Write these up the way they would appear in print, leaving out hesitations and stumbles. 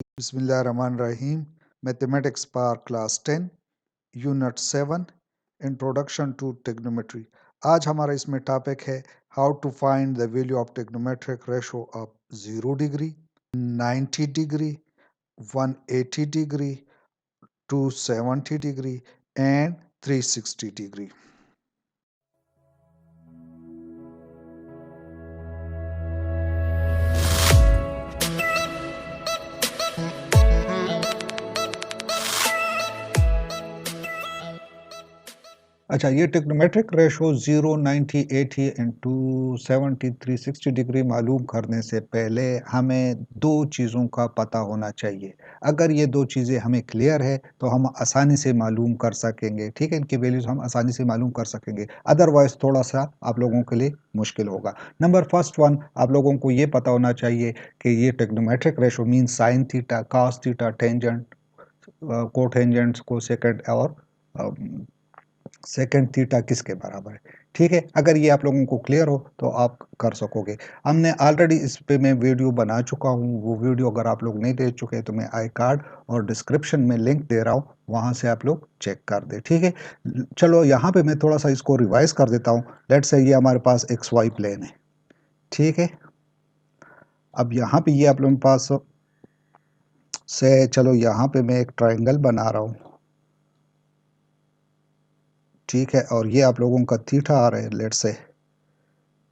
बिस्मिल्लाहिर्रहमानिर्रहीम। Mathematics part class 10 unit 7 introduction to trigonometry. आज हमारा इसमें टॉपिक है how to find the value of trigonometric ratio of 0 degree, 90 degree, 180 degree, 270 degree and 360 degree. अच्छा, ये trigonometric ratio 0, 90, 80 and 270, 360 degree मालूम करने से पहले हमें दो चीज़ों का पता होना चाहिए। अगर ये दो चीज़ें हमें क्लियर है तो हम आसानी से मालूम कर सकेंगे, ठीक है, इनकी वैल्यूज हम आसानी से मालूम कर सकेंगे। अदरवाइज थोड़ा सा आप लोगों के लिए मुश्किल होगा। नंबर फर्स्ट वन, आप लोगों को ये पता होना चाहिए कि ये trigonometric ratio mean sine theta, cos theta, tangent, cotangent, cosecant और सेकेंड थीटा किसके बराबर है, ठीक है। अगर ये आप लोगों को क्लियर हो तो आप कर सकोगे। हमने ऑलरेडी इस पे मैं वीडियो बना चुका हूँ, वो वीडियो अगर आप लोग नहीं देख चुके तो मैं आई कार्ड और डिस्क्रिप्शन में लिंक दे रहा हूँ, वहाँ से आप लोग चेक कर दे, ठीक है। चलो यहाँ पे मैं थोड़ा सा इसको रिवाइज कर देता हूँ। लेट्स से ये हमारे पास एक्स वाई प्लेन है, ठीक है। अब यहाँ पे ये आप लोगों के पास से, चलो यहाँ पे मैं एक ट्राइंगल बना रहा हूँ, ठीक है, और ये आप लोगों का थीटा आ रहा है लेट्स से,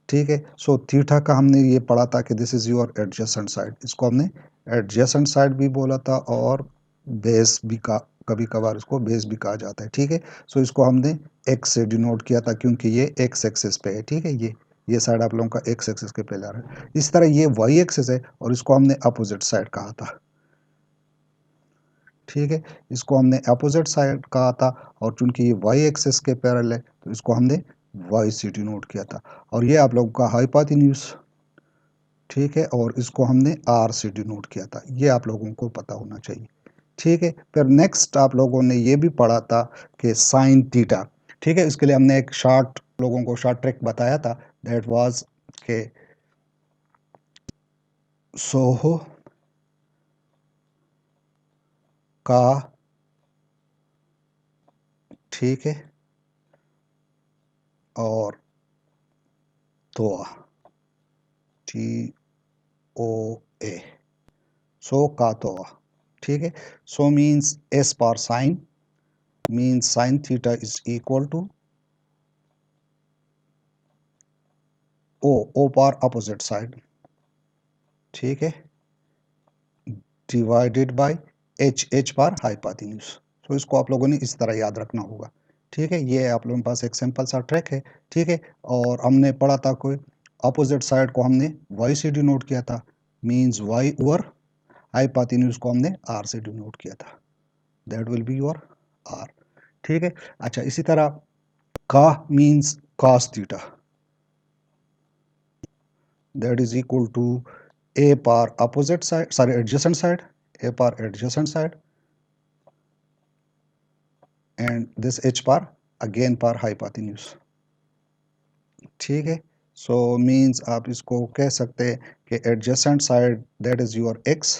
ठीक है। सो थीटा का हमने ये पढ़ा था कि this is your adjacent side, इसको हमने एडजेसेंट साइड भी बोला था और बेस भी का, कभी कभार इसको बेस भी कहा जाता है, ठीक है। सो इसको हमने एक्स से डिनोट किया था क्योंकि ये एक्स एक्सिस पे है, ठीक है। ये साइड आप लोगों का एक्स एक्सिस के पे ला रहा है। इस तरह ये वाई एक्सिस है और इसको हमने अपोजिट साइड कहा था, ठीक है। इसको हमने अपोजिट साइड कहा था और चूंकि ये वाई एक्सिस के पैरेलल है तो इसको हमने वाई से डिनोट किया था। और ये आप लोगों का हाइपोटेन्यूज, ठीक है, और इसको हमने आर से डिनोट किया था। ये आप लोगों को पता होना चाहिए, ठीक है। फिर नेक्स्ट आप लोगों ने ये भी पढ़ा था कि साइन थीटा, ठीक है। इसके लिए हमने एक शॉर्ट लोगों को शॉर्ट ट्रिक बताया था, दैट वाज के सोहो का, ठीक है, और तोआ, टी ओ ए, सो का तोआ, ठीक है। So means S par sign means sin theta is equal to O पर opposite side, ठीक है, डिवाइडेड बाय H पर हाइपोटेन्यूज। तो इसको आप लोगों ने इस तरह याद रखना होगा, ठीक है। ये आप लोगों के पास एक सिंपल सा ट्रिक है, ठीक है। और हमने पढ़ा था कोई अपोजिट साइड को हमने y से डिनोट किया था, मींस y ओवर हाइपोटेन्यूज को हमने r से डिनोट किया था, that will be your r, ठीक है। अच्छा, इसी तरह का means cos theta, that is equal to a par opposite side, sorry, adjacent side, a par adjacent side, and this h par again par hypotenuse, ठीक है। सो मीन्स आप इसको कह सकते हैं कि adjacent side that is your x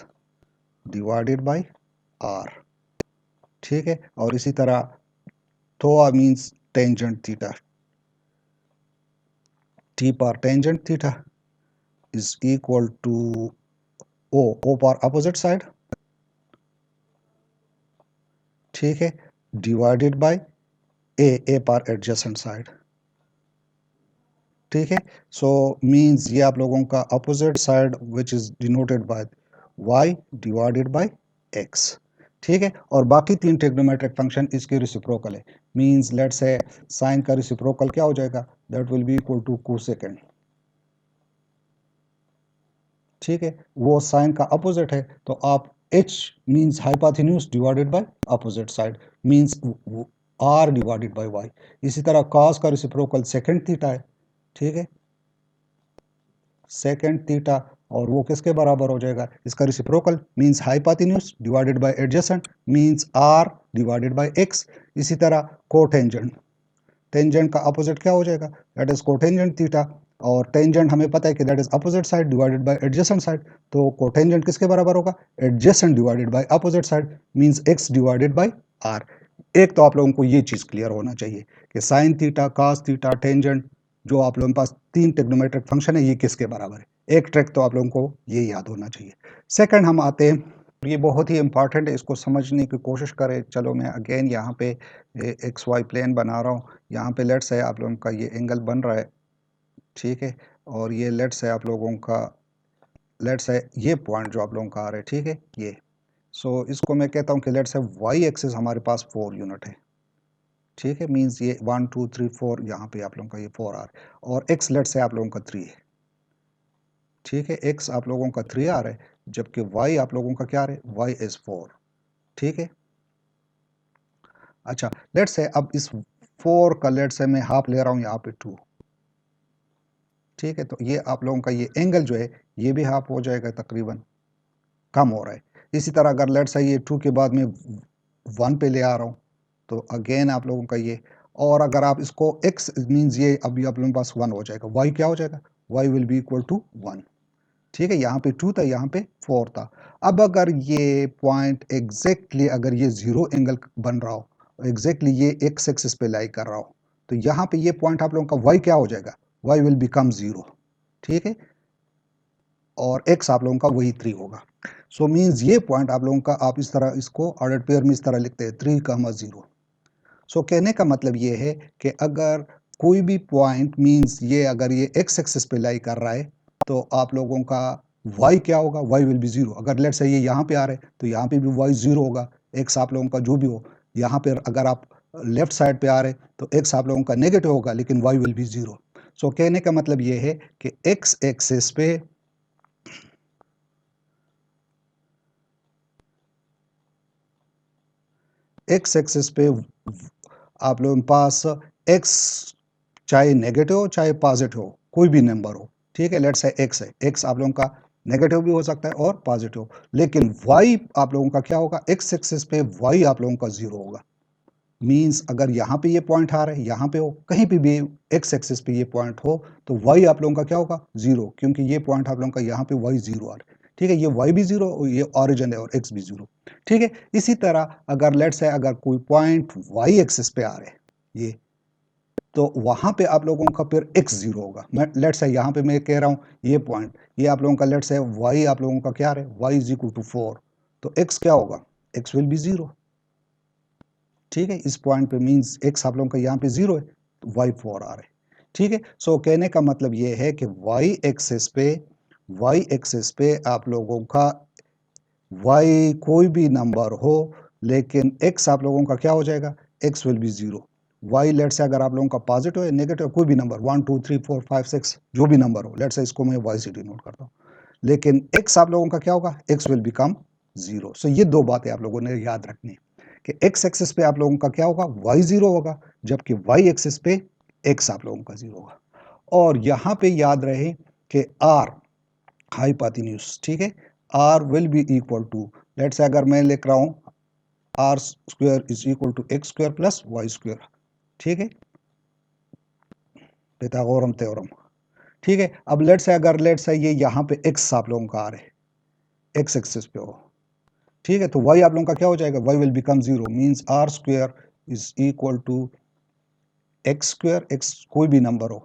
divided by r, ठीक है। और इसी तरह थोआ means tangent theta, t par tangent theta is equal to o par opposite side, ठीक है, divided by a par adjacent side, ठीक है। सो मींस ये आप लोगों का opposite side which is denoted by y divided by x, ठीक है। और बाकी तीन ट्रिग्नोमेट्रिक फंक्शन इसके रेसिप्रोकल है, मींस लेट्स से साइन का रेसिप्रोकल क्या हो जाएगा, that will be equal to cosecant, ठीक है। वो साइन का अपोजिट है तो आप h means hypotenuse divided by opposite side means r divided by y। इसी तरह cos का रेसिप्रोकल सेकंड थीटा है, ठीक है, सेकेंड थीटा, और वो किसके बराबर हो जाएगा, इसका reciprocal means hypotenuse divided by adjacent means r divided by x। इसी तरह कोटेंजेंट, टेंजेंट का अपोजिट क्या हो जाएगा, दैट इज कोटेंजेंट थीटा, और टेंजेंट हमें पता है कि that is opposite side divided by adjacent side. तो कोटेंजेंट किसके बराबर होगा? Adjacent divided by opposite side means x divided by r। एक तो आप लोगों को ये चीज क्लियर होना चाहिए कि sine theta, cos theta, tangent, जो आप लोगों के पास तीन ट्रिग्नोमेट्रिक फंक्शन है, ये किसके बराबर है। एक ट्रिक तो आप लोगों को ये याद होना चाहिए। सेकंड हम आते हैं, ये बहुत ही इंपॉर्टेंट है, इसको समझने की कोशिश करें। चलो मैं अगेन यहाँ पे एक्स वाई प्लेन बना रहा हूँ। यहाँ पे लेट्स है आप लोगों का ये एंगल बन रहा है, ठीक है। और ये लेट्स है आप लोगों का, लेट्स है ये पॉइंट जो आप लोगों का आ रहा है, ठीक है ये। सो इसको मैं कहता हूँ कि लेट्स है वाई एक्सिस हमारे पास 4 यूनिट है, ठीक है। मींस ये 1 2 3 4, यहाँ पे आप लोगों का ये 4 आ रहा है। और एक्स लेट्स है आप लोगों का 3 है, ठीक है। एक्स आप लोगों का 3 आ रहा है, जबकि वाई आप लोगों का क्या आ रहा है? वाई इज 4, ठीक है। अच्छा लेट्स है अब इस 4 का लेट्स है मैं हाफ ले रहा हूँ यहाँ पे 2, ठीक है। तो ये आप लोगों का ये एंगल जो है ये भी हाफ हो जाएगा, तकरीबन कम हो रहा है। इसी तरह अगर लेट्स है ये 2 के बाद में 1 पे ले आ रहा हूँ, तो अगेन आप लोगों का ये, और अगर आप इसको x मींस ये अभी आप लोगों के पास 1 हो जाएगा, y क्या हो जाएगा? y will be equal to 1, ठीक है। यहाँ पे 2 था, यहाँ पे 4 था। अब अगर ये पॉइंट एग्जैक्टली अगर ये जीरो एंगल बन रहा हो, एग्जैक्टली ये x एक्सिस पे लाई कर रहा हो, तो यहाँ पे ये पॉइंट आप लोगों का y क्या हो जाएगा? y विल बिकम 0, ठीक है। और x आप लोगों का वही 3 होगा। सो मींस ये पॉइंट आप लोगों का, आप इस तरह इसको ऑर्डर पेयर में इस तरह लिखते हैं 3, 0। सो कहने का मतलब ये है कि अगर कोई भी पॉइंट मींस ये अगर ये x एक्सिस पे लाई कर रहा है, तो आप लोगों का y क्या होगा? y will be 0। अगर लेट्स से ये यहाँ पे आ रहा है तो यहाँ पे भी y 0 होगा। x आप लोगों का जो भी हो, यहाँ पे अगर आप लेफ्ट साइड पे आ रहे तो x आप लोगों का नेगेटिव होगा, लेकिन y विल बी 0। सो कहने का मतलब ये है कि x एक्सिस पे x एक्सिस पे आप लोगों के पास x चाहे नेगेटिव हो चाहे पॉजिटिव हो, कोई भी नंबर हो, ठीक है। लेट्स से x है, x आप लोगों का नेगेटिव भी हो सकता है और पॉजिटिव, लेकिन y आप लोगों का क्या होगा? x एक्सिस पे y आप लोगों का 0 होगा। मींस अगर यहाँ पे ये पॉइंट आ रहा है, यहाँ पे हो, कहीं पे भी x एक्सिस पे ये पॉइंट हो, तो y आप लोगों का क्या होगा? 0, क्योंकि ये पॉइंट आप लोगों का यहाँ पे y 0 आ रहा है, ठीक है। ये y भी 0 और ये ऑरिजिन है और x भी 0, ठीक है। इसी तरह अगर लेट्स से अगर कोई पॉइंट y एक्सिस पे आ रहे हैं ये, तो वहां पे आप लोगों का फिर x 0 होगा। मैं लेट्स से यहाँ पे मैं कह रहा हूँ ये पॉइंट, ये आप लोगों का लेट्स से y आप लोगों का क्या है? y इज इक्वल टू 4, तो x क्या होगा? x विल बी 0, ठीक है। इस पॉइंट पे मींस x आप लोगों का यहाँ पे 0 है, तो y 4 आ रहा है, ठीक है। सो कहने का मतलब ये है कि y एक्सिस पे आप लोगों का y कोई भी नंबर हो, लेकिन x आप लोगों का क्या हो जाएगा? x will be 0। y let say अगर आप लोगों का पॉजिटिव है, नेगेटिव, कोई भी नंबर 1 2 3 4 5 6 जो भी नंबर हो, लेट से इसको मैं y से डिनोट करता हूँ, लेकिन x आप लोगों का क्या होगा? x will become 0। सो ये दो बातें आप लोगों ने याद रखनी है कि x एक्सिस पे आप लोगों का क्या होगा? y 0 होगा, जबकि y एक्सिस पे x आप लोगों का 0 होगा। और यहाँ पे याद रहे कि r हाइपोटेन्यूज, ठीक है, r will be equal to, let say अगर मैं लिख रहा हूँ r square is equal to x square plus y square, ठीक है, पिथागोरम थ्योरम, ठीक है। अब लेट से अगर लेट से ये यहाँ पे x आप लोगों का आ रहा है, x एक्सिस पे हो, ठीक है, तो y आप लोगों का क्या हो जाएगा? y will become 0, means r square is equal to x square, x कोई भी नंबर हो,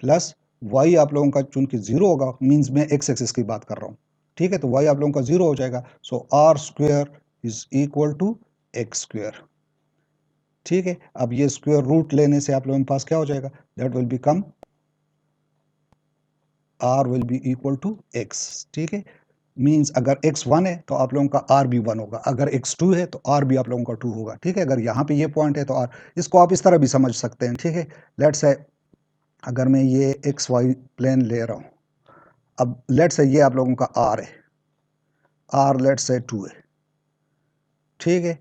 प्लस y आप लोगों का चूंकि 0 होगा, मींस मैं x एक्सिस की बात कर रहा हूँ, ठीक है, तो y आप लोगों का 0 हो जाएगा। So r square is equal to x square, ठीक है। अब ये स्क्वायर रूट लेने से आप लोगों के पास क्या हो जाएगा? That will become r will be equal to x, ठीक है। मींस अगर x 1 है तो आप लोगों का r भी 1 होगा, अगर x 2 है तो r भी आप लोगों का 2 होगा, ठीक है। अगर यहाँ पे ये पॉइंट है तो r, इसको आप इस तरह भी समझ सकते हैं, ठीक है। लेट्स से अगर मैं ये एक्स वाई प्लेन ले रहा हूँ, अब लेट्स से ये आप लोगों का r है, r लेट्स से 2 है, ठीक है।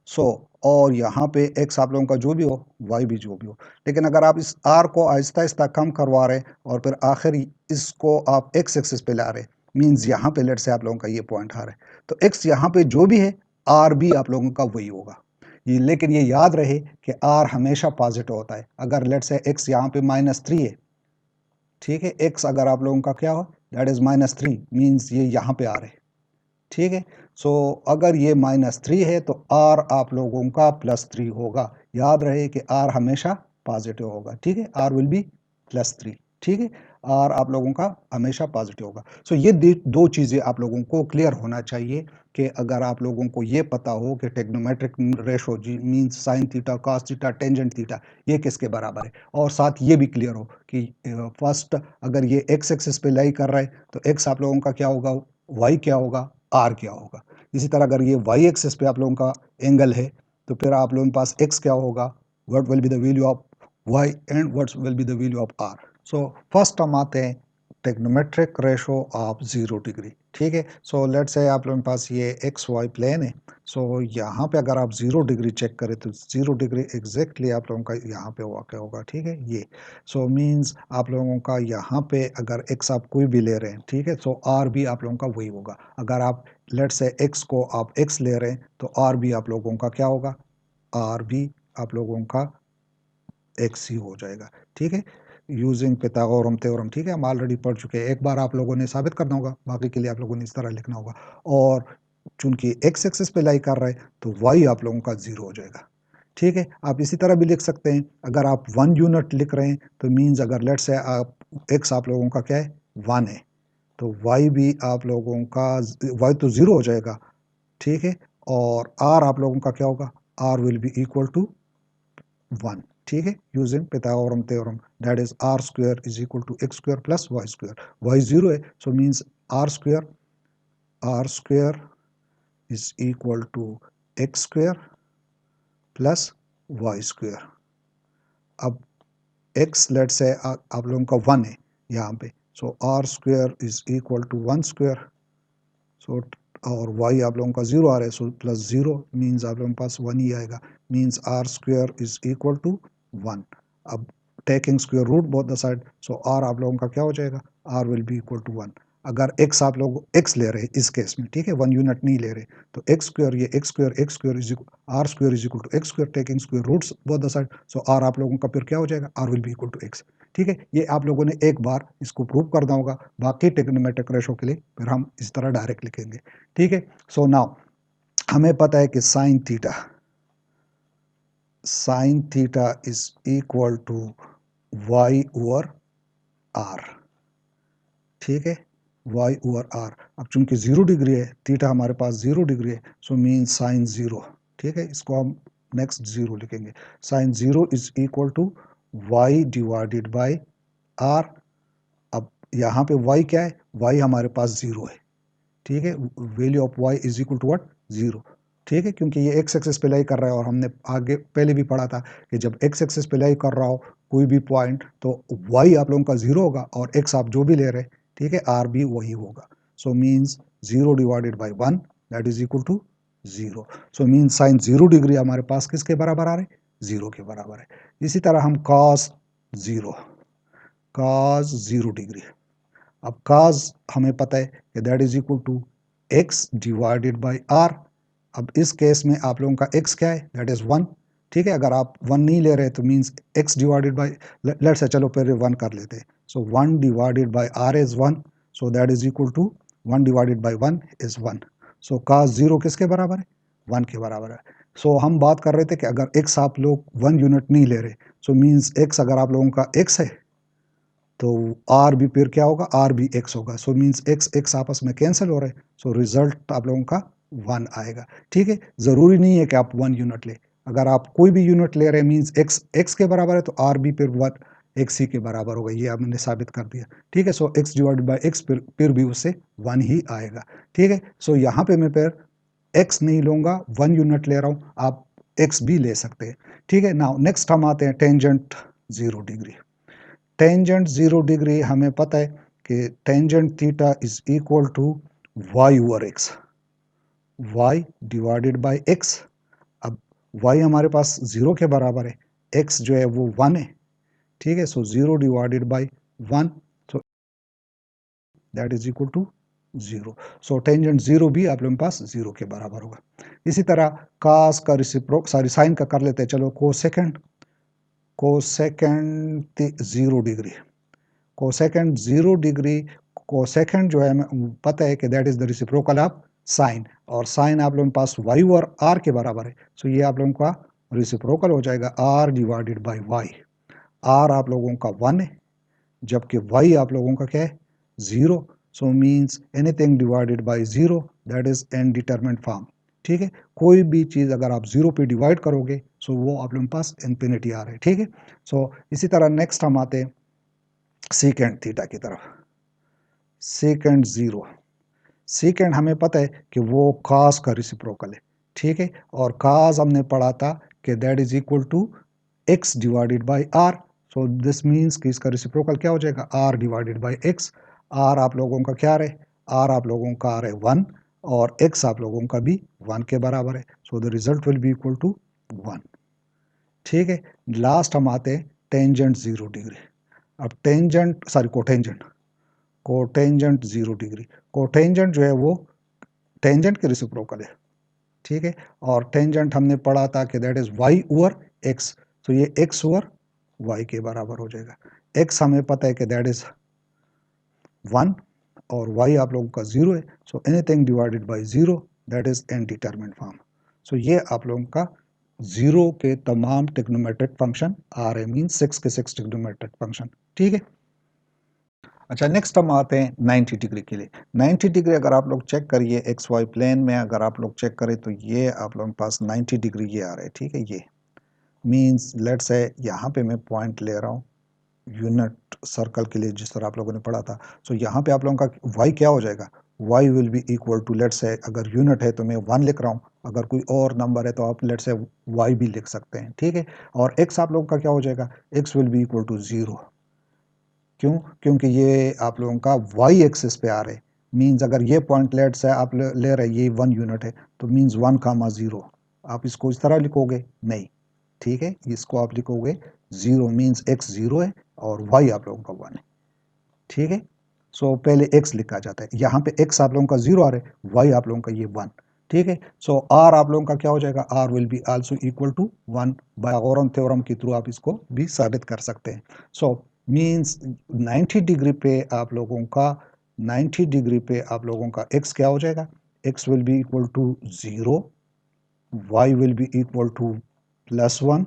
सो और यहाँ पे x आप लोगों का जो भी हो, y भी जो भी हो, लेकिन अगर आप इस r को आहिस्ता आहिस्ता कम करवा रहे और फिर आखिर इसको आप x एक्सिस पे ला रहे, मींस यहाँ पे लेट से आप लोगों का ये पॉइंट आ रहा है, तो x यहाँ पे जो भी है r भी आप लोगों का वही होगा। ये लेकिन ये याद रहे कि r हमेशा पॉजिटिव होता है। अगर लेट से x यहाँ पे -3 है, ठीक है। x अगर आप लोगों का क्या हो, दैट इज -3, मीन्स ये यहाँ पे आ रहे, ठीक है। सो अगर ये -3 है तो r आप लोगों का +3 होगा। याद रहे कि r हमेशा पॉजिटिव होगा, ठीक है, r विल बी +3, ठीक है, r आप लोगों का हमेशा पॉजिटिव होगा। सो ये दो चीज़ें आप लोगों को क्लियर होना चाहिए कि अगर आप लोगों को ये पता हो कि टेक्नोमेट्रिक रेशो जी means sine theta, cos theta, tangent theta ये किसके बराबर है, और साथ ये भी क्लियर हो कि फर्स्ट अगर ये x एक्सिस पे लाई कर रहा है तो x आप लोगों का क्या होगा, y क्या होगा, r क्या होगा। इसी तरह अगर ये y एक्सिस पे आप लोगों का एंगल है तो फिर आप लोगों के पास x क्या होगा, what will be the value of y and what will be the value of r। So first हम आते हैं टेक्नोमेट्रिक रेशो ऑफ 0 डिग्री, ठीक है। सो लेट्स से आप लोगों के पास ये एक्स वाई प्लेन है। सो यहाँ पे अगर आप 0 डिग्री चेक करें तो 0 डिग्री एग्जैक्टली आप लोगों का यहाँ पे वाक़ होगा, ठीक है ये। सो मीन्स आप लोगों का यहाँ पे अगर x आप कोई भी ले रहे हैं, ठीक है, सो r भी आप लोगों का वही होगा। अगर आप लेट्स से x को आप x ले रहे हैं तो r भी आप लोगों का क्या होगा, r भी आप लोगों का x ही हो जाएगा, ठीक है, यूजिंग पिथागोरम थ्योरम, ठीक है, हम ऑलरेडी पढ़ चुके हैं। एक बार आप लोगों ने साबित करना होगा, बाकी के लिए आप लोगों ने इस तरह लिखना होगा। और चूंकि x एक्सिस पे लाई कर रहा है तो y आप लोगों का 0 हो जाएगा, ठीक है। आप इसी तरह भी लिख सकते हैं, अगर आप 1 यूनिट लिख रहे हैं तो मीन्स अगर लेट्स से आप x आप लोगों का क्या है 1 है तो y भी आप लोगों का y तो 0 हो जाएगा, ठीक है, और r आप लोगों का क्या होगा, r will be equal to 1, ठीक है, using Pythagoras theorem, that is r square is equal to x square plus y square. Y 0 है so means r square is equal to x square plus y square. अब x let say आप लोगों का 1 है यहाँ पे, so r square is equal to 1 square, so और y आप लोगों का 0 आ रहा है सो प्लस 0 मीन्स आप लोगों के पास 1 ही आएगा, means r square is equal to 1। अब taking square root both the side, so r आप लोगों का क्या हो जाएगा, r will be equal to 1। अगर x आप लोग x ले रहे हैं इस केस में, ठीक है, 1 यूनिट नहीं ले रहे, तो एक्स स्क्वायर ये x square is r square is equal to x square, taking square roots both the side, so r आप लोगों का फिर क्या हो जाएगा, r will be equal to x, ठीक है। ये आप लोगों ने एक बार इसको प्रूव करना होगा, बाकी ट्रिग्नोमेट्रिक रेशो के लिए फिर हम इस तरह डायरेक्ट लिखेंगे, ठीक है। सो नाउ हमें पता है कि sine theta is equal to y over r, ठीक है, वाई ओवर आर। अब चूंकि 0 डिग्री है, थीटा हमारे पास 0 डिग्री है, सो मीन साइन 0, ठीक है, इसको हम नेक्स्ट 0 लिखेंगे। Sine 0 is equal to y divided by r. अब यहाँ पे y क्या है, y हमारे पास 0 है, ठीक है, value of y is equal to what, 0, ठीक है, क्योंकि ये x एक्सिस पे लाई कर रहा है और हमने आगे पहले भी पढ़ा था कि जब x एक्सिस पे लाई कर रहा हो कोई भी पॉइंट तो y आप लोगों का 0 होगा और x आप जो भी ले रहे हैं, ठीक है, r भी वही होगा। So means 0 divided by 1 that is equal to 0। So means sine 0 degree हमारे पास किसके बराबर आ रहे, 0 के बराबर है। इसी तरह हम cos 0 डिग्री, अब cos हमें पता है कि that is equal to x divided by r। अब इस केस में आप लोगों का x क्या है, दैट इज 1, ठीक है, अगर आप 1 नहीं ले रहे तो means x divided by, let's say चलो पहले 1 कर लेते हैं, so 1 divided by r is 1, so that is equal to 1 divided by 1 is 1। So cos 0 किसके बराबर है, 1 के बराबर है। सो हम बात कर रहे थे कि अगर x आप लोग 1 यूनिट नहीं ले रहे, सो मीन्स x अगर आप लोगों का x है तो r भी फिर क्या होगा, r भी x होगा, सो मीन्स x आपस में कैंसिल हो रहे हैं, सो रिजल्ट आप लोगों का 1 आएगा, ठीक है। जरूरी नहीं है कि आप 1 यूनिट ले, अगर आप कोई भी यूनिट ले रहे हैं मीन्स x के बराबर है तो r भी फिर 1 x ही के बराबर होगा, ये आपने साबित कर दिया, ठीक है। सो x डिवाइडेड बाई x फिर भी उससे 1 ही आएगा, ठीक है। सो यहाँ पे मैं फिर x नहीं लूंगा, 1 यूनिट ले रहा हूँ, आप x भी ले सकते हैं, ठीक है। नाउ नेक्स्ट हम आते हैं टेंजेंट 0 डिग्री। टेंजेंट 0 डिग्री हमें पता है कि tangent theta is equal to y over x, y divided by x. अब वाई हमारे पास 0 के बराबर है, एक्स जो है वो 1 है, ठीक है, so 0 divided by 1, so that is equal to 0। So tangent 0 भी आप लोगों के पास 0 के बराबर होगा। इसी तरह कास का रिसिप्रोक सॉरी साइन का कर लेते हैं, चलो cosecant 0 degree, cosecant 0 degree, cosecant जो है हमें पता है कि that is the reciprocal of sine, और साइन आप लोगों के पास वाई और आर के बराबर है, सो ये आप लोगों का रेसिप्रोकल हो जाएगा r divided by y. R आप लोगों का 1 है, जबकि वाई आप लोगों का क्या है 0, so means anything divided by 0 that is indeterminate form. ठीक है, कोई भी चीज़ अगर आप 0 पे डिवाइड करोगे सो वो आप लोगों के पास इन्फिनिटी आ रहा है। ठीक है, सो इसी तरह नेक्स्ट हम आते हैं सीकेंड थीटा की तरफ। सीकेंड 0, सीकेंड हमें पता है कि वो कास का रेसिप्रोकल है। ठीक है, और कास हमने पढ़ा था कि that is equal to x divided by r, so this means कि इसका रेसिप्रोकल क्या हो जाएगा r divided by x. R आप लोगों का क्या है, आर आप लोगों का आ रहा है 1, और एक्स आप लोगों का भी 1 के बराबर है, so the result will be equal to 1। ठीक है, लास्ट हम आते हैं टेंजेंट 0 डिग्री। अब tangent sorry cotangent, cotangent 0 degree, cotangent जो है वो टेंजेंट के रेसिप्रोकल है। ठीक है, और टेंजेंट हमने पढ़ा था कि that is y over x, तो ये एक्स ओवर वाई के बराबर हो जाएगा। एक्स हमें पता है कि दैट इज 1 और वाई आप लोगों का 0 है, so anything divided by 0 that is indeterminate form. So ये आप लोगों का 0 के तमाम ट्रिग्नोमेट्रिक फंक्शन आ रहे, मीन 6 के 6 ट्रिग्नोमेट्रिक फंक्शन। ठीक है, अच्छा नेक्स्ट हम आते हैं 90 डिग्री के लिए। 90 डिग्री अगर आप लोग चेक करिए एक्स वाई प्लेन में, अगर आप लोग चेक करें तो ये आप लोगों के पास 90 डिग्री ये आ रहा है। ठीक है, ये मीन्स लेट्स है यहाँ पे मैं पॉइंट ले रहा हूँ यूनिट सर्कल के लिए जिस तरह आप लोगों ने पढ़ा था। सो यहाँ पे आप लोगों का वाई क्या हो जाएगा, y will be equal to let's है, अगर यूनिट है तो मैं 1 लिख रहा हूँ, अगर कोई और नंबर है तो आप लेट्स है वाई भी लिख सकते हैं। ठीक है, और एक्स आप लोगों का क्या हो जाएगा, x will be equal to 0। क्यों, क्योंकि ये आप लोगों का वाई एक्सिस पे आ रहे, मीन्स अगर ये पॉइंट लेट से आप ले रहे ये 1 यूनिट है तो मीन्स 1, 0, आप इसको इस तरह लिखोगे नहीं। ठीक है, इसको आप लिखोगे 0, मीन्स एक्स 0 है और वाई आप लोगों का 1 है। ठीक है, सो पहले एक्स लिखा जाता है, यहाँ पे एक्स आप लोगों का 0 आ रहा है, वाई आप लोगों का ये 1। ठीक है, सो आर आप लोगों का क्या हो जाएगा, r will be also equal to 1, Pythagoras theorem के थ्रू आप इसको भी साबित कर सकते हैं। सो मीन्स 90 डिग्री पे आप लोगों का 90 डिग्री पे आप लोगों का एक्स क्या हो जाएगा, x will be equal to 0, y will be equal to +1।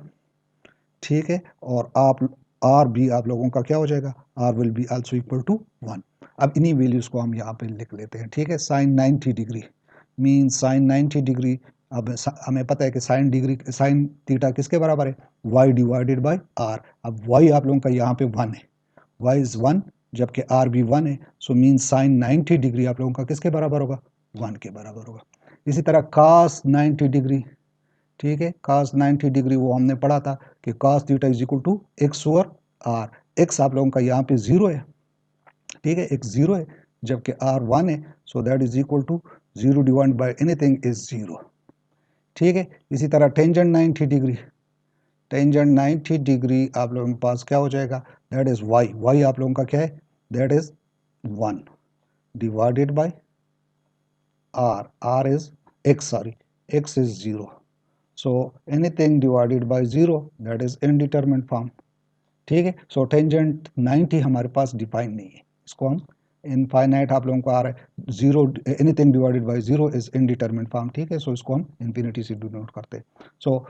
ठीक है, और आप आर भी आप लोगों का क्या हो जाएगा, r will be also equal to 1। अब इन्हीं वैल्यूज को हम यहाँ पे लिख लेते हैं। ठीक है, sine 90 degree mean sine 90 degree, अब हमें पता है कि साइन डिग्री साइन थीटा किसके बराबर है, वाई डिवाइडेड बाय आर। अब वाई आप लोगों का यहाँ पे 1 है, वाई इज 1 जबकि आर भी 1 है, सो मीन साइन 90 डिग्री आप लोगों का किसके बराबर होगा, 1 के बराबर होगा। इसी तरह कास 90 डिग्री, ठीक है, cos 90 डिग्री वो हमने पढ़ा था कि cos theta is equal to x over r. X आप लोगों का यहाँ पे 0 है। ठीक है, एक्स 0 है जबकि आर 1 है, so that is equal to 0 divide by anything is 0। ठीक है, इसी तरह टेंजेंट 90 डिग्री, टेंजेंट 90 डिग्री आप लोगों के पास क्या हो जाएगा, दैट इज वाई, वाई आप लोगों का क्या है, that is 1 divided by r, r is x sorry, x is 0, so anything divided by 0 that is indeterminate form। ठीक है, सो टेंजेंट 90 हमारे पास डिफाइन नहीं है, इसको हम इनफाइनाइट आप लोगों को आ रहा है 0, anything divided by 0 is indeterminate form. ठीक है, सो इसको हम इंफिनिटी से डिनोट करते हैं। सो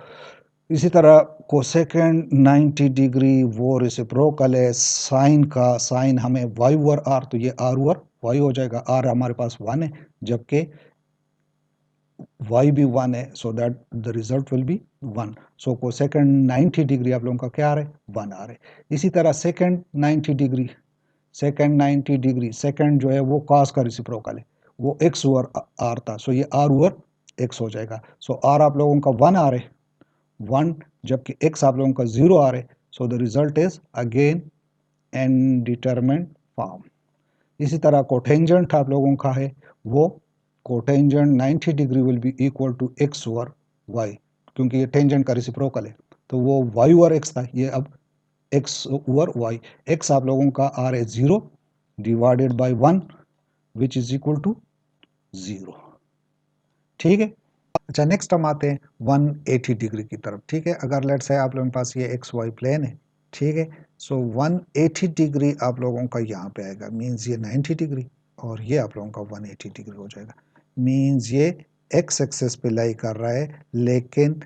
इसी तरह कोसेकेंड 90 डिग्री वो रेसिप्रोकल है साइन का, साइन हमें वाई ओवर आर, तो ये आर ओवर वाई हो जाएगा, आर हमारे पास 1 है जबकि y भी 1 है, so that the result will be 1। सो को सेकंड 90 डिग्री आप लोगों का क्या आ रहा है, 1 आ रहा है। इसी तरह second 90 degree, second 90 degree, second जो है वो cos का रेसिप्रोकल है, वो x ओवर r था, सो ये r ओवर x हो जाएगा। सो r आप लोगों का 1 आ रहा है, 1 जबकि x आप लोगों का 0 आ रहा है, so the result is again indeterminate form. इसी तरह कोटेंजेंट आप लोगों का है वो cotangent 90 degree will be equal to x over y, क्योंकि ये टेंजेंट का रेसिप्रोकल है, तो वो वाई ओवर एक्स था, ये अब एक्स ओवर वाई। एक्स आप लोगों का आ रहा है 0 divided by 1 which is equal to 0। ठीक है, अच्छा नेक्स्ट हम आते हैं 180 डिग्री की तरफ। ठीक है, अगर लेट्स है आप लोगों के पास ये एक्स वाई प्लेन है, ठीक है। सो 180 डिग्री आप लोगों का यहाँ पे आएगा, मीन्स ये 90 डिग्री और ये आप लोगों का 180 डिग्री हो जाएगा। मीन्स ये एक्स एक्सेस पे लाई कर रहा है लेकिन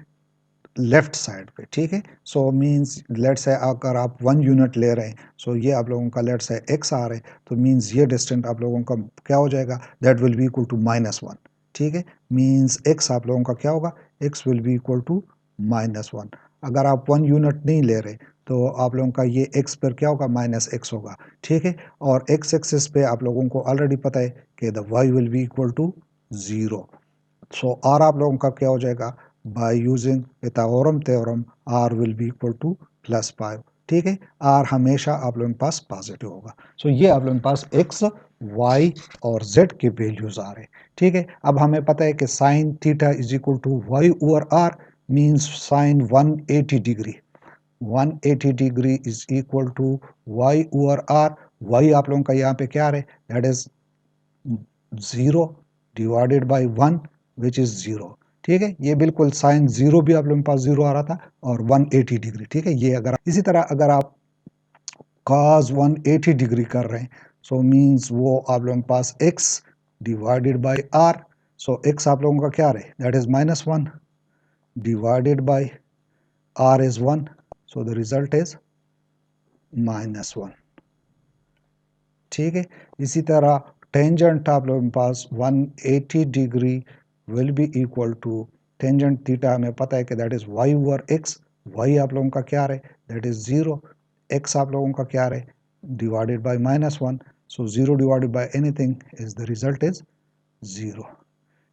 लेफ्ट साइड पे, ठीक है। सो मीन्स लेट्स से अगर आप 1 यूनिट ले रहे हैं, सो ये आप लोगों का लेट्स से एक्स आ रहा है, तो मीन्स ये डिस्टेंस आप लोगों का क्या हो जाएगा, that will be equal to -1, ठीक है। मीन्स एक्स आप लोगों का क्या होगा, x will be equal to -1। अगर आप 1 यूनिट नहीं ले रहे तो आप लोगों का ये एक्स पर क्या होगा, -x होगा, ठीक है। और एक्स एक्सिस पे आप लोगों को ऑलरेडी पता है कि the y will be equal to 0। So r आप लोगों का क्या हो जाएगा, by using Pythagoras theorem r will be equal to +5, ठीक है। आर हमेशा आप लोगों के पास पॉजिटिव होगा। सो ये आप लोगों के पास एक्स, वाई और जेड के वैल्यूज आ रहे हैं, ठीक है। अब हमें पता है कि sine theta is equal to y over r, means sine 180 degree, 180 degree is equal to y over r. Y आप लोगों का यहाँ पे क्या आ रहा है, that is 0 divided by 1 which is 0, ठीक है। ये बिल्कुल साइन 0 भी आप लोगों के पास 0 आ रहा था और 180 डिग्री, ठीक है। ये अगर इसी तरह अगर आप cos 180 डिग्री कर रहे हैं, सो मीन्स वो आप लोगों के पास x divided by r. So x आप लोगों का क्या रहे, that is -1 divided by r is 1, so the result is -1, ठीक है। इसी तरह टेंजेंट आप लोगों के पास 180 degree will be equal to tangent theta, हमें पता है कि that is y over x. Y आप लोगों का क्या रहे, दैट इज 0। एक्स आप लोगों का क्या रहे, divided by -1, so 0 divided by anything is the result is 0,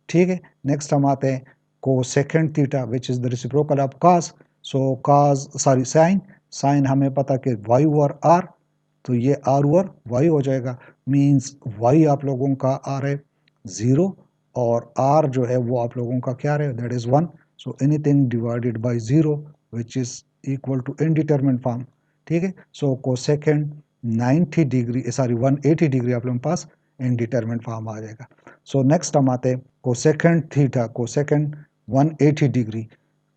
ठीक है। नेक्स्ट हम आते हैं cosecant theta which is the reciprocal of cos। So cos sorry sine, sine हमें पता कि y ओवर r, तो ये r ओवर y हो जाएगा। मींस y आप लोगों का आ रहा है 0 और r जो है वो आप लोगों का क्या रहे, that is 1। So anything divided by 0 which is equal to indeterminate form, ठीक है। So cosecant 90 degree sorry 180 degree आप लोगों के पास इनडिटरमिनेट फॉर्म आ जाएगा। सो नेक्स्ट हम आते हैं कोसेकेंड थीटा, कोसेकेंड 180 डिग्री।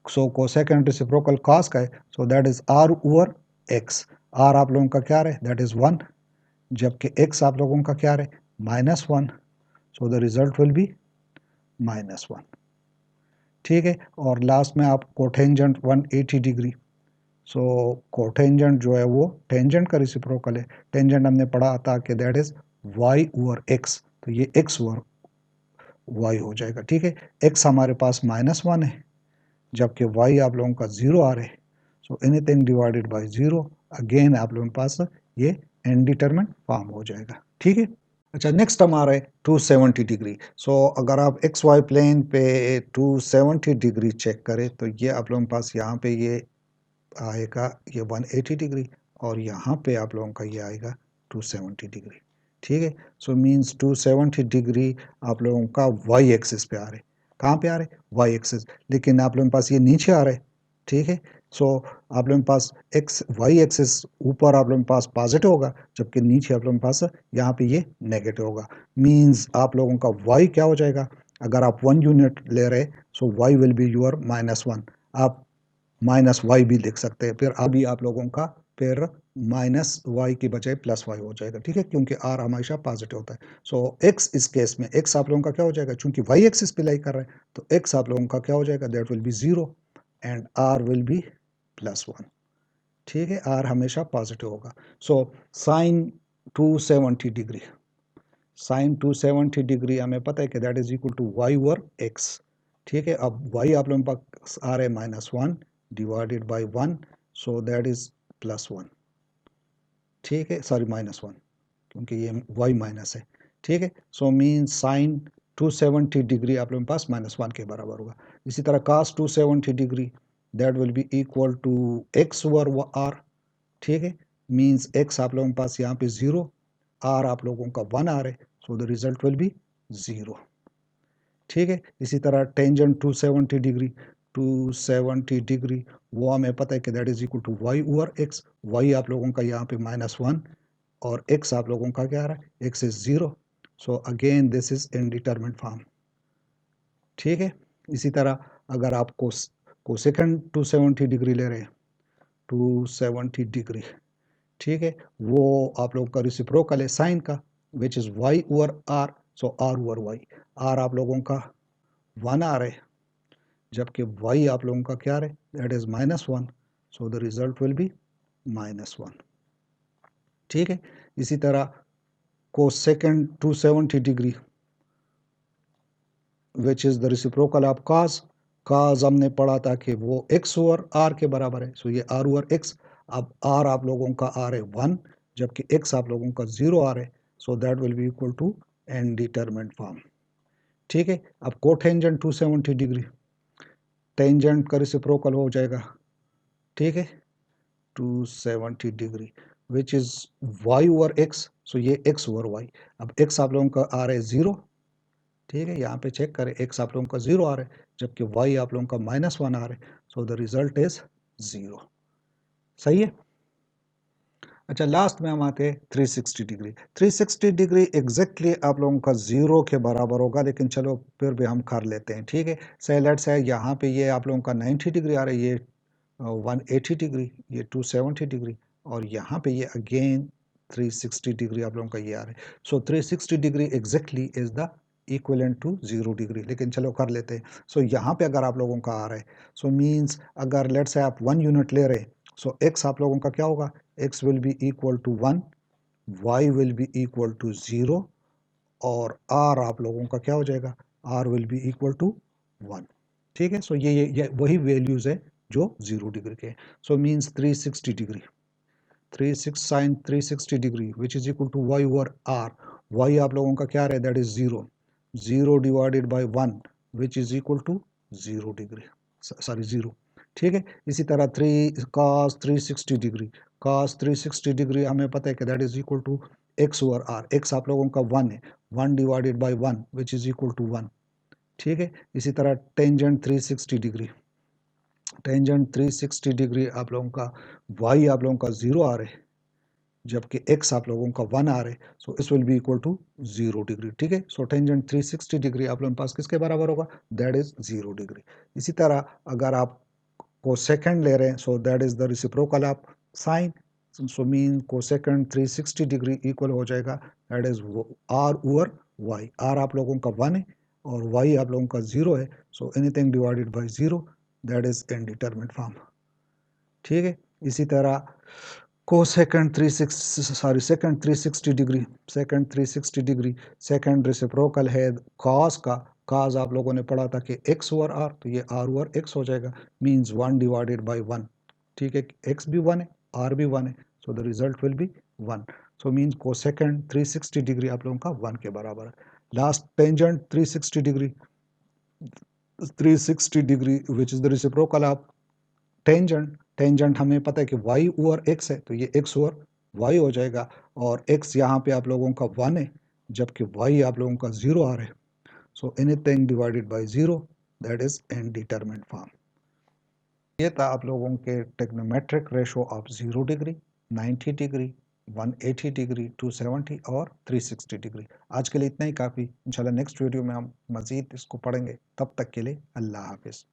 सो कोसेकेंड रेसिप्रोकल cos का है, so that is r over x। r आप लोगों का क्या है, दैट इज 1, जबकि x आप लोगों का क्या है, -1, so the result will be -1, ठीक है। और लास्ट में आप कोटेंजेंट 180 डिग्री। सो कोटेंजेंट जो है वो टेंजेंट का रेसिप्रोकल है। टेंजेंट हमने पढ़ा था कि that is y over x, तो ये x ओवर y हो जाएगा, ठीक है। x हमारे पास -1 है जबकि y आप लोगों का 0 आ रहा है, so anything divided by 0, again आप लोगों के पास ये इनडिटरमिनेट फॉर्म हो जाएगा, ठीक है। अच्छा नेक्स्ट हम आ रहा है 270 डिग्री। सो अगर आप एक्स वाई प्लेन पे 270 डिग्री चेक करें तो ये आप लोगों के पास यहाँ पे ये आएगा ये 180 डिग्री और यहाँ पे आप लोगों का ये आएगा 270 डिग्री, ठीक है। सो मीन्स 270 डिग्री आप लोगों का वाई एक्सिस पे आ रहे, कहाँ पे आ रहे, वाई एक्सिस, लेकिन आप लोगों के पास ये नीचे आ रहे, ठीक है। सो आप लोगों के पास एक्स वाई एक्सिस ऊपर आप लोगों के पास पॉजिटिव होगा जबकि नीचे आप लोगों के पास यहाँ पे ये नेगेटिव होगा। मीन्स आप लोगों का वाई क्या हो जाएगा, अगर आप 1 यूनिट ले रहे सो वाई विल बी योर -1। आप -y भी लिख सकते हैं, फिर अभी आप लोगों का फिर -y की बजाय +y हो जाएगा, ठीक है, क्योंकि r हमेशा पॉजिटिव होता है। सो x इस केस में x आप लोगों का क्या हो जाएगा, चूंकि y एक्सिस पे लाई कर रहा है तो x आप लोगों का क्या हो जाएगा, that will be 0 and r will be +1, ठीक है। r हमेशा पॉजिटिव होगा। So sine 270 degree, sine 270 degree हमें पता है कि that is equal to y over x, ठीक है। अब y आप लोगों के पास आ रहा है -1 divided by 1, so that is +1, ठीक है, सॉरी -1 क्योंकि ये y माइनस है, ठीक है। सो मीन साइन 270 डिग्री आप लोगों के पास -1 के बराबर होगा। इसी तरह cos 270 degree that will be equal to x over r, ठीक है। मीन्स x आप लोगों के पास यहाँ पे 0, r आप लोगों का 1 आ रहा है, so the result will be 0, ठीक है। इसी तरह टेंजेंट 270 डिग्री, 270 डिग्री वो हमें पता है कि that is equal to y over x. Y आप लोगों का यहाँ पे -1 और एक्स आप लोगों का क्या आ रहा है, x is 0, so again this is indeterminate form, ठीक है। इसी तरह अगर आप कोसेकेंड 270 डिग्री ले रहे हैं 270 डिग्री, ठीक है। वो आप लोगों का रिसिप्रोकल है साइन का, विच is y over r, so r over y। r आप लोगों का 1 आ रहा है, जबकि y आप लोगों का क्या आ रहा है, that is -1, so the result will be -1, ठीक है। इसी तरह cosecant 270 degree which is the reciprocal of cos। cos हमने पढ़ा था कि वो x ओवर r के बराबर है, सो ये r ओवर x। अब r आप लोगों का आ रहा है 1, जबकि x आप लोगों का 0 आ रहा है, so that will be equal to indeterminate form, ठीक है। अब कोटेंजेंट 270 डिग्री, टेंजेंट का रिसिप्रोकल हो जाएगा, ठीक है, 270 degree which is y over x, so ये x ओवर y। अब x आप लोगों का आ रहा है 0, ठीक है, यहाँ पे चेक करें, x आप लोगों का 0 आ रहा है, जबकि y आप लोगों का -1 आ रहा है, सो द रिजल्ट इज 0, सही है। अच्छा, लास्ट में हम आते हैं 360 डिग्री। 360 डिग्री एग्जैक्टली आप लोगों का 0 के बराबर होगा, लेकिन चलो फिर भी हम कर लेते हैं, ठीक है। से लेट्स है यहाँ पे ये आप लोगों का 90 डिग्री आ रहा है, ये 180 डिग्री, ये 270 डिग्री, और यहाँ पे ये अगेन 360 डिग्री आप लोगों का ये आ रहा है। So 360 degree exactly is the equivalent to 0 degree, लेकिन चलो कर लेते हैं। सो यहाँ पे अगर आप लोगों का आ रहा है, सो मीन्स अगर लेट्स से आप 1 यूनिट ले रहे हैं, सो x आप लोगों का क्या होगा, x will be equal to 1, y will be equal to 0, और r आप लोगों का क्या हो जाएगा, r will be equal to 1, ठीक है। सो ये वही वैल्यूज है जो 0 डिग्री के। So means 360 degree, 36 sine 360 degree which is equal to y over r। y आप लोगों का क्या रहा है, that is 0, 0 divided by 1 which is equal to 0 degree, sorry 0, ठीक है। इसी तरह 3 cos 360 डिग्री, cos 360 डिग्री हमें पता है कि that is equal to x over r। x आप लोगों का 1 है, 1 divided by 1 which is equal to 1, ठीक है। इसी तरह टेंजेंट 360 डिग्री, टेंजेंट 360 डिग्री आप लोगों का y आप लोगों का 0 आ रहा है, जबकि x आप लोगों का 1 आ रहा है, सो इस will be equal to 0 degree, ठीक है। सो टेंजेंट 360 डिग्री आप लोगों के पास किसके बराबर होगा, दैट इज 0 डिग्री। इसी तरह अगर आप कोसेकेंड ले रहे हैं, सो that is the reciprocal of sine, so mean cosecant 360 degree equal हो जाएगा, that is r over y। r आप लोगों का 1 है और y आप लोगों का 0 है, so anything divided by 0, that is indeterminate form, ठीक है। इसी तरह cosecant 360 sorry second 360 degree, second 360 degree, second reciprocal है cos का। cos आप लोगों ने पढ़ा था कि x ओवर r, तो ये r ओवर x हो जाएगा, मींस 1 डिवाइडेड बाय 1, ठीक है। x भी 1 है, r भी 1 है, so the result will be 1, so means cosecant 360 degree आप लोगों का 1 के बराबर है। Last tangent 360 degree, 360 degree which is the reciprocal of tangent. Tangent हमें पता है कि y ओवर x है, तो ये x ओवर y हो जाएगा, और x यहाँ पे आप लोगों का 1 है, जबकि y आप लोगों का 0 आ रहा है, so anything divided by 0, that is indeterminate form. ये था आप लोगों के trigonometric ratio of 0 degree, 90 degree, 180 degree, 270 और 360 डिग्री। आज के लिए इतना ही काफ़ी। इंशाल्लाह नेक्स्ट वीडियो में हम मज़ीद इसको पढ़ेंगे। तब तक के लिए अल्लाह हाफिज़।